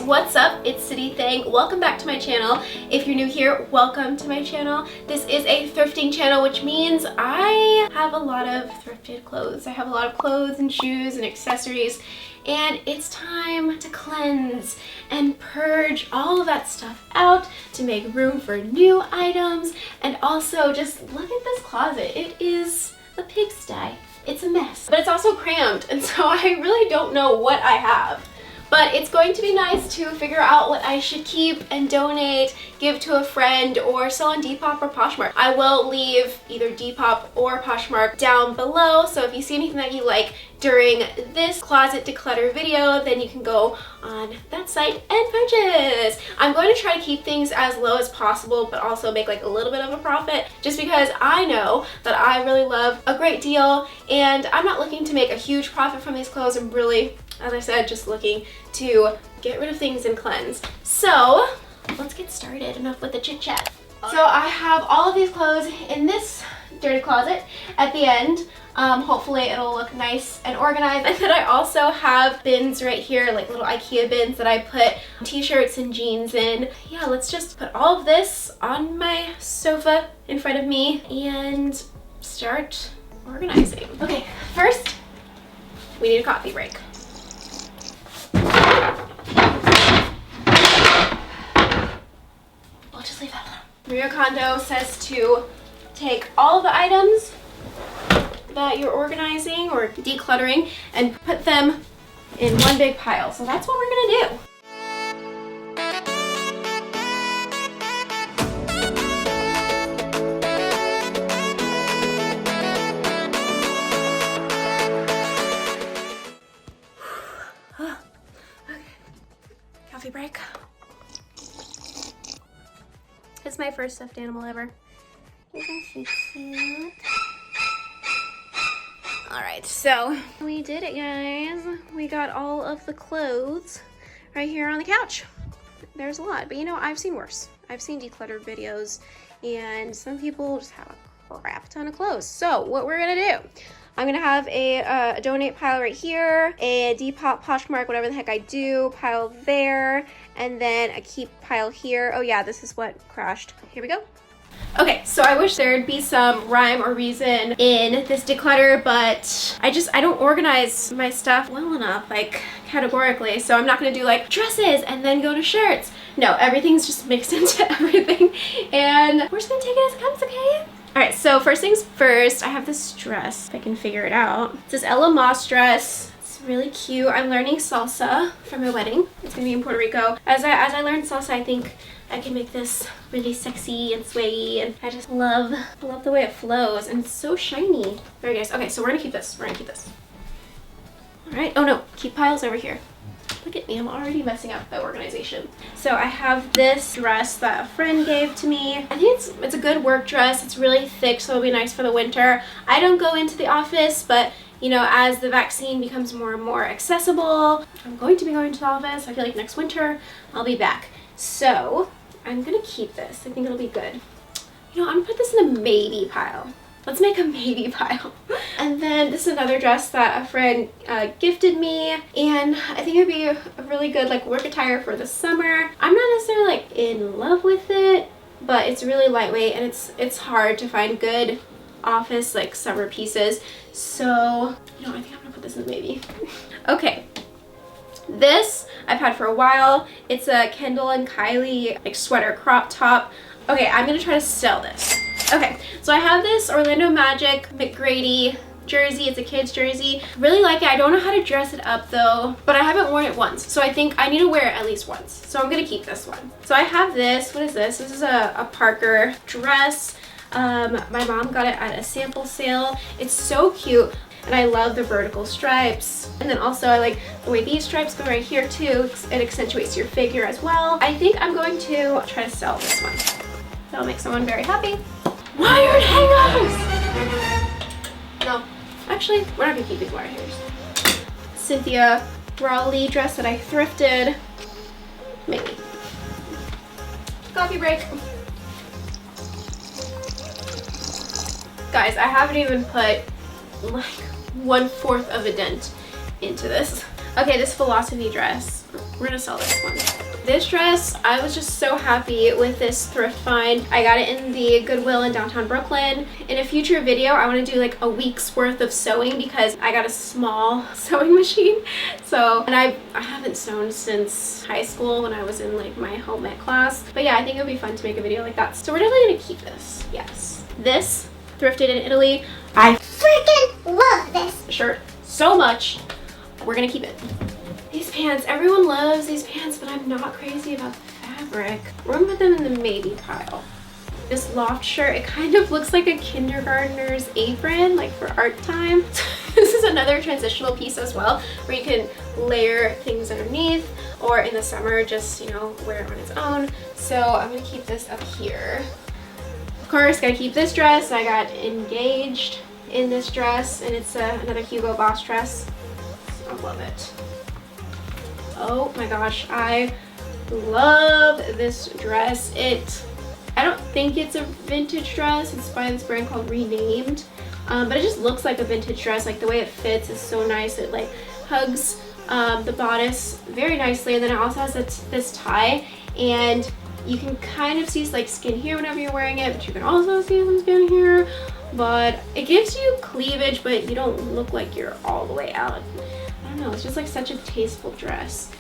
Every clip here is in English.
what's up? It's City Thang. Welcome back to my channel. If you're new here, welcome to my channel. This is a thrifting channel, which means I have a lot of thrifted clothes. I have a lot of clothes and shoes and accessories, and it's time to cleanse and purge all of that stuff out to make room for new items. And also just look at this closet. It is a pigsty. It's a mess, but it's also crammed, and so I really don't know what I have. But it's going to be nice to figure out what I should keep and donate, give to a friend, or sell on Depop or Poshmark. I will leave either Depop or Poshmark down below, so if you see anything that you like during this closet declutter video, then you can go on that site and purchase. I'm going to try to keep things as low as possible, but also make like a little bit of a profit, just because I know that I really love a great deal, and I'm not looking to make a huge profit from these clothes. I'm really, as I said, just looking to get rid of things and cleanse. So let's get started. Enough with the chit chat. So I have all of these clothes in this dirty closet at the end. Hopefully it'll look nice and organized. And then I also have bins right here, like little IKEA bins that I put t-shirts and jeans in. Yeah, let's just put all of this on my sofa in front of me and start organizing. Okay, first we need a coffee break. I'll just leave that alone. Maria Kondo says to take all the items that you're organizing or decluttering and put them in one big pile. So that's what we're gonna do. Coffee break. It's my first stuffed animal ever. Isn't she cute? Alright, so we did it, guys. We got all of the clothes right here on the couch. There's a lot, but you know, I've seen worse. I've seen decluttered videos, and some people just have a crap ton of clothes. So what we're gonna do, I'm gonna have a donate pile right here, a Depop, Poshmark, whatever the heck I do, pile there, and then a keep pile here. Oh yeah, this is what crashed. Here we go. Okay, so I wish there'd be some rhyme or reason in this declutter, but I don't organize my stuff well enough, like categorically, so I'm not gonna do like dresses and then go to shirts. No, everything's just mixed into everything, and we're just gonna take it as it comes, okay? Alright, so first things first, I have this dress, if I can figure it out. It's this Ella Moss dress. It's really cute. I'm learning salsa for my wedding. It's gonna be in Puerto Rico. As I learn salsa, I think I can make this really sexy and swayy, and I just love the way it flows, and it's so shiny. Very nice. Okay, so we're gonna keep this. Alright, oh no, keep piles over here. Look at me, I'm already messing up the organization. So I have this dress that a friend gave to me. I think it's a good work dress. It's really thick, so it'll be nice for the winter. I don't go into the office, but you know, as the vaccine becomes more and more accessible, I'm going to be going to the office. I feel like next winter I'll be back. So I'm gonna keep this. I think it'll be good. You know, I'm gonna put this in a maybe pile. Let's make a maybe pile. And then this is another dress that a friend gifted me, and I think it'd be a really good like work attire for the summer. I'm not necessarily like in love with it, but it's really lightweight, and it's hard to find good office like summer pieces. So, you know, I think I'm gonna put this in maybe. Okay. This I've had for a while. It's a Kendall and Kylie like sweater crop top. Okay, I'm gonna try to sell this. Okay, so I have this Orlando Magic McGrady jersey. It's a kid's jersey. Really like it. I don't know how to dress it up though, but I haven't worn it once, so I think I need to wear it at least once. So I'm gonna keep this one. So I have this. What is this? This is a Parker dress. My mom got it at a sample sale. It's so cute, and I love the vertical stripes. And then also I like the way these stripes go right here too. It accentuates your figure as well. I think I'm going to try to sell this one. That'll make someone very happy. Wired hangers! No, actually, we're not gonna keep these wired hangers. Cynthia Raleigh dress that I thrifted. Maybe. Coffee break. Guys, I haven't even put like 1/4 of a dent into this. Okay, this philosophy dress. we're gonna sell this one. This dress, I was just so happy with this thrift find. I got it in the Goodwill in downtown Brooklyn. In a future video, I want to do like a week's worth of sewing because I got a small sewing machine. So, and I haven't sewn since high school when I was in like my home ec class. But yeah, I think it would be fun to make a video like that. So we're definitely gonna keep this. Yes. This, thrifted in Italy. I freaking love this shirt so much. We're gonna keep it. These pants, everyone loves these pants, but I'm not crazy about the fabric. We're gonna put them in the maybe pile. This loft shirt, it kind of looks like a kindergartner's apron, like for art time. This is another transitional piece as well, where you can layer things underneath, or in the summer, just, you know, wear it on its own. So I'm gonna keep this up here. Of course, gotta keep this dress. I got engaged in this dress, and it's another Hugo Boss dress. I love it. Oh my gosh, I love this dress. I don't think it's a vintage dress. It's by this brand called Renamed, but it just looks like a vintage dress. Like the way it fits is so nice. It like hugs the bodice very nicely, and then it also has this tie, and you can kind of see like skin here whenever you're wearing it, but you can also see some skin here. But it gives you cleavage, but you don't look like you're all the way out. I don't know, it's just like such a tasteful dress.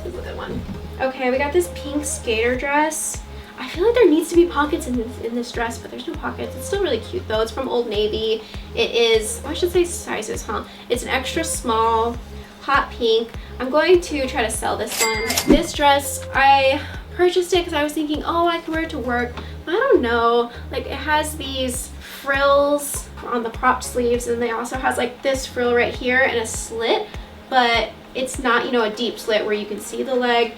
This is a good one. Okay, we got this pink skater dress. I feel like there needs to be pockets in this dress, but there's no pockets. It's still really cute though. It's from Old Navy. It is, I should say sizes, huh? It's an extra small, hot pink. I'm going to try to sell this one. This dress, I purchased it because I was thinking, oh, I can wear it to work. I don't know. Like it has these frills on the cropped sleeves, and they also has like this frill right here and a slit, but it's not, you know, a deep slit where you can see the leg.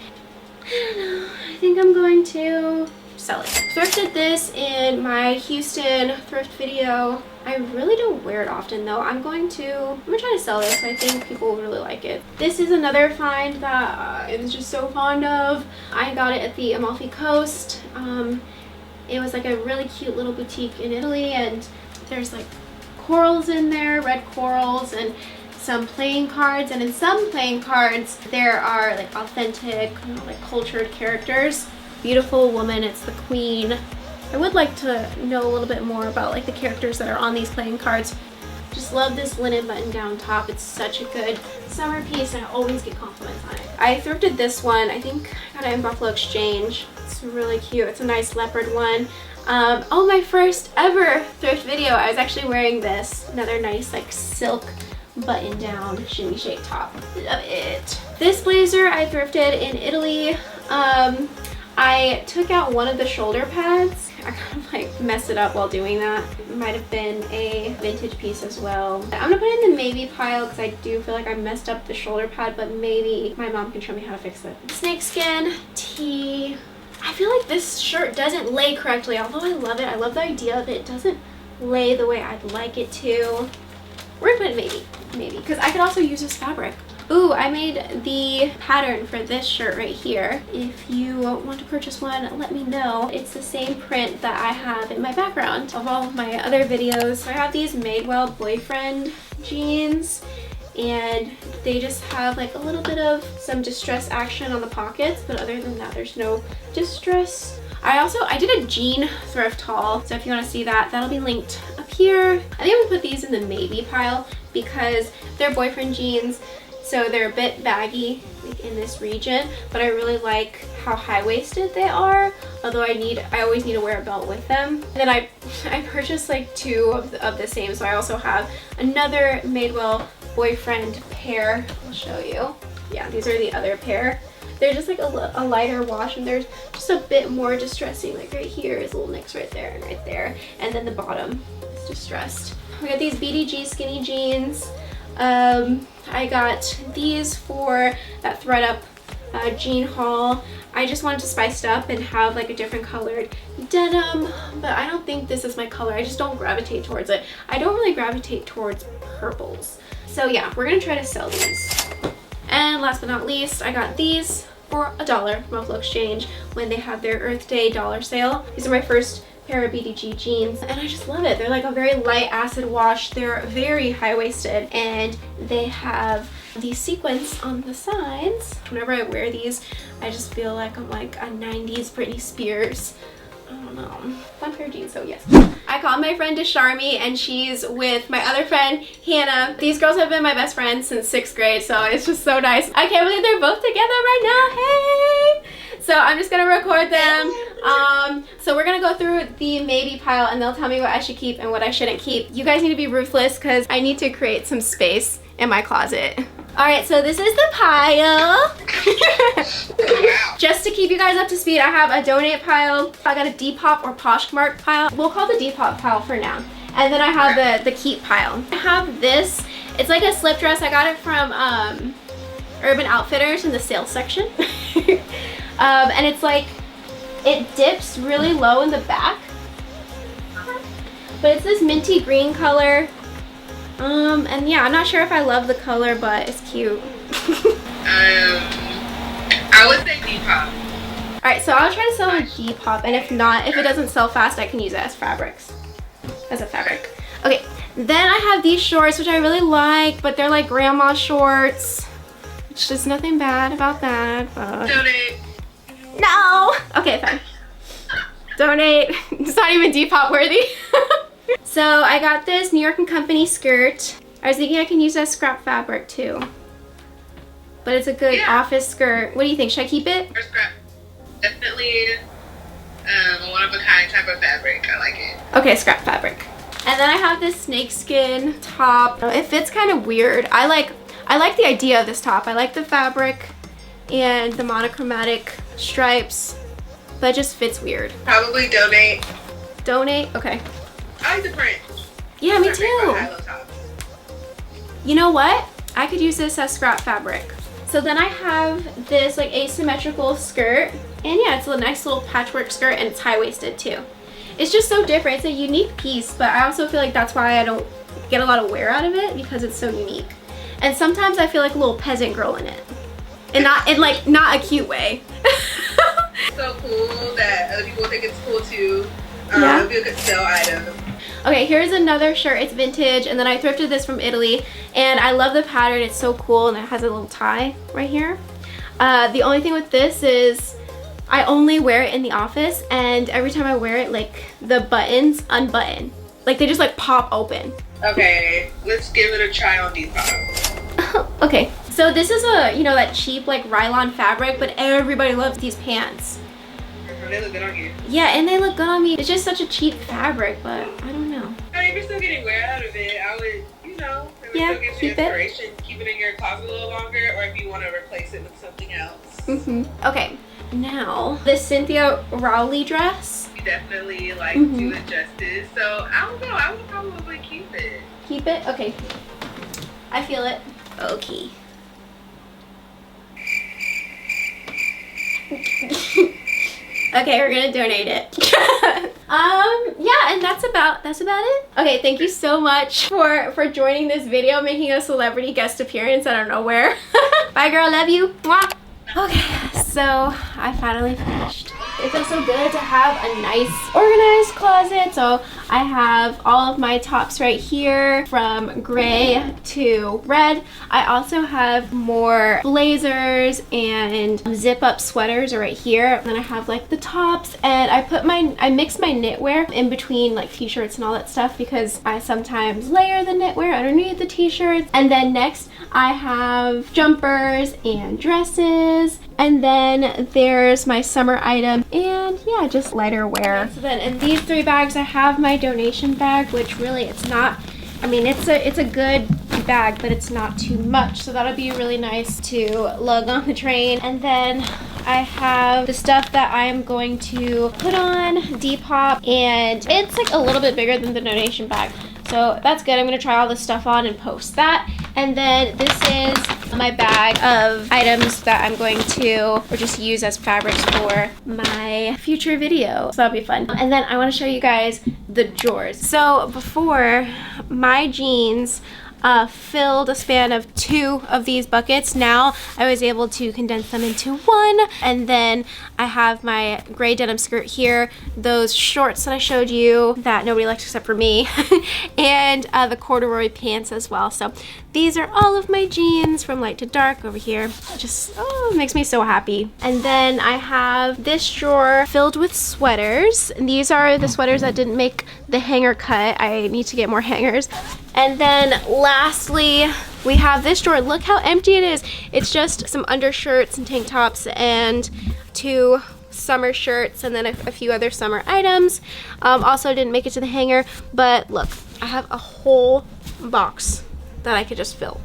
I don't know. I think I'm going to sell it. Thrifted this in my Houston thrift video. I really don't wear it often though. I'm gonna try to sell this. I think people will really like it. This is another find that I was just so fond of. I got it at the Amalfi Coast. It was like a really cute little boutique in Italy, and there's like corals in there, red corals, and some playing cards, and in some playing cards there are like authentic, you know, like cultured characters. Beautiful woman, it's the queen. I would like to know a little bit more about like the characters that are on these playing cards. Just love this linen button down top. It's such a good summer piece, and I always get compliments on it. I thrifted this one. I think I got it in Buffalo Exchange. It's really cute. It's a nice leopard one. Oh, my first ever thrift video, I was actually wearing this. Another nice like silk button down shimmy shake top. Love it. This blazer I thrifted in Italy. I took out one of the shoulder pads. I kind of like messed it up while doing that. It might have been a vintage piece as well. I'm gonna put it in the maybe pile because I do feel like I messed up the shoulder pad, but maybe my mom can show me how to fix it. Snakeskin tee. I feel like this shirt doesn't lay correctly, although I love it. I love the idea that it doesn't lay the way I'd like it to. We're gonna put it maybe, because I could also use this fabric. Ooh, I made the pattern for this shirt right here. If you want to purchase one, let me know. It's the same print that I have in my background of all of my other videos. I have these Madewell boyfriend jeans, and they just have like a little bit of some distress action on the pockets, but other than that, there's no distress. I did a jean thrift haul, so if you want to see that, that'll be linked up here. I think I'm gonna put these in the maybe pile because they're boyfriend jeans, so they're a bit baggy in this region, but I really like how high-waisted they are, although I always need to wear a belt with them. And then I purchased like two of the same, so I also have another Madewell boyfriend pair. I'll show you. Yeah, these are the other pair. They're just like a lighter wash, and there's just a bit more distressing. Like right here is little nicks right there and right there, and then the bottom is distressed. We got these BDG skinny jeans. I got these for that thread up jean haul. I just wanted to spice it up and have like a different colored denim, but I don't think this is my color. I just don't gravitate towards it. I don't really gravitate towards purples. So yeah, we're gonna try to sell these. And last but not least, I got these for $1 from Buffalo Exchange when they have their Earth Day dollar sale. These are my first pair of BDG jeans, and I just love it. They're like a very light acid wash. They're very high-waisted, and they have these sequins on the sides. Whenever I wear these, I just feel like I'm like a 90s Britney Spears. I don't know. Fun pair of jeans, so yes. I called my friend to Charmy, and she's with my other friend, Hannah. These girls have been my best friends since 6th grade, so it's just so nice. I can't believe they're both together right now. Hey! So I'm just gonna record them. So we're gonna go through the maybe pile, and they'll tell me what I should keep and what I shouldn't keep. You guys need to be ruthless because I need to create some space in my closet. All right, so this is the pile. Just to keep you guys up to speed, I have a donate pile. I got a Depop or Poshmark pile. We'll call the Depop pile for now. And then I have the keep pile. I have this. It's like a slip dress. I got it from Urban Outfitters in the sales section. And it's like, it dips really low in the back. But it's this minty green color. And yeah, I'm not sure if I love the color, but it's cute. I would say Depop. Alright, so I'll try to sell on Depop, and if not, if it doesn't sell fast, I can use it as fabrics. As a fabric. Okay, then I have these shorts, which I really like, but they're like grandma shorts. Which there's nothing bad about that, but... Donate. No! Okay, fine. Donate. It's not even Depop worthy. So I got this New York & Company skirt. I was thinking I can use that scrap fabric too. But it's a good office skirt. What do you think? Should I keep it? Or scrap. Definitely a one-of-a-kind type of fabric. I like it. Okay, scrap fabric. And then I have this snakeskin top. It fits kind of weird. I like the idea of this top. I like the fabric and the monochromatic stripes, but it just fits weird. Probably donate. Donate? Okay. I like the print. Yeah, me too. You know what? I could use this as scrap fabric. So then I have this like asymmetrical skirt, and yeah, it's a nice little patchwork skirt, and it's high-waisted too. It's just so different. It's a unique piece, but I also feel like that's why I don't get a lot of wear out of it, because it's so unique. And sometimes I feel like a little peasant girl in it, and not a cute way. So cool that other people think it's cool too. Yeah. It'd be a good sell item. Okay, here's another shirt. It's vintage, and then I thrifted this from Italy, and I love the pattern. It's so cool, and it has a little tie right here. The only thing with this is I only wear it in the office, and every time I wear it, like, the buttons unbutton. Like, they just, like, pop open. Okay, let's give it a try on Depop. Okay, so this is a, you know, that cheap, like, Rylon fabric, but everybody loves these pants. They look good on you. Yeah, and they look good on me. It's just such a cheap fabric, but I don't know. I mean, if you're still getting wear out of it, I would, you know, if Yeah, it still gives you inspiration, keep it in your closet a little longer, or if you want to replace it with something else. Okay, now this Cynthia Rowley dress. You definitely like do it justice, so I don't know, I would probably keep it. Keep it? Okay. I feel it. Okay. Okay, we're gonna donate it. Yeah, and that's about it. Okay, thank you so much for joining this video, making a celebrity guest appearance out of nowhere. Bye girl, love you. Mwah. Okay, so I finally finished. It feels so good to have a nice organized closet. So I have all of my tops right here from gray to red. I also have more blazers and zip up sweaters are right here. And then I have like the tops, and I mix my knitwear in between like t-shirts and all that stuff, because I sometimes layer the knitwear underneath the t-shirts. And then next I have jumpers and dresses, and then there's my summer item, and yeah, just lighter wear. So then in these 3 bags I have my donation bag, which really it's not, I mean, it's a good bag, but it's not too much, so that'll be really nice to lug on the train. And then I have the stuff that I am going to put on Depop, and it's like a little bit bigger than the donation bag, so that's good. I'm gonna try all this stuff on and post that. And then this is my bag of items that I'm going to or just use as fabrics for my future video, so that'll be fun. And then I want to show you guys the drawers. So before, my jeans, filled a span of 2 of these buckets. Now I was able to condense them into 1. And then I have my gray denim skirt here, those shorts that I showed you that nobody likes except for me, and the corduroy pants as well. So these are all of my jeans from light to dark over here. Just, oh, it makes me so happy. And then I have this drawer filled with sweaters. And these are the sweaters that didn't make the hanger cut. I need to get more hangers. And then lastly, we have this drawer. Look how empty it is. It's just some undershirts and tank tops and 2 summer shirts and then a few other summer items. Also didn't make it to the hanger, but look, I have a whole box that I could just fill.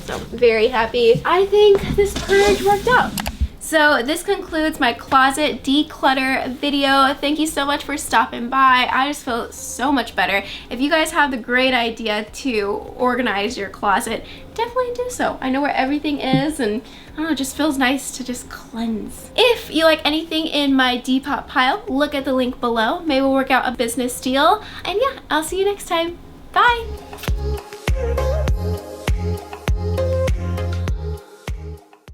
So very happy. I think this purge worked out. So this concludes my closet declutter video. Thank you so much for stopping by. I just feel so much better. If you guys have the great idea to organize your closet, definitely do so. I know where everything is, and I don't know, it just feels nice to just cleanse. If you like anything in my Depop pile, look at the link below. Maybe we'll work out a business deal. And yeah, I'll see you next time. Bye.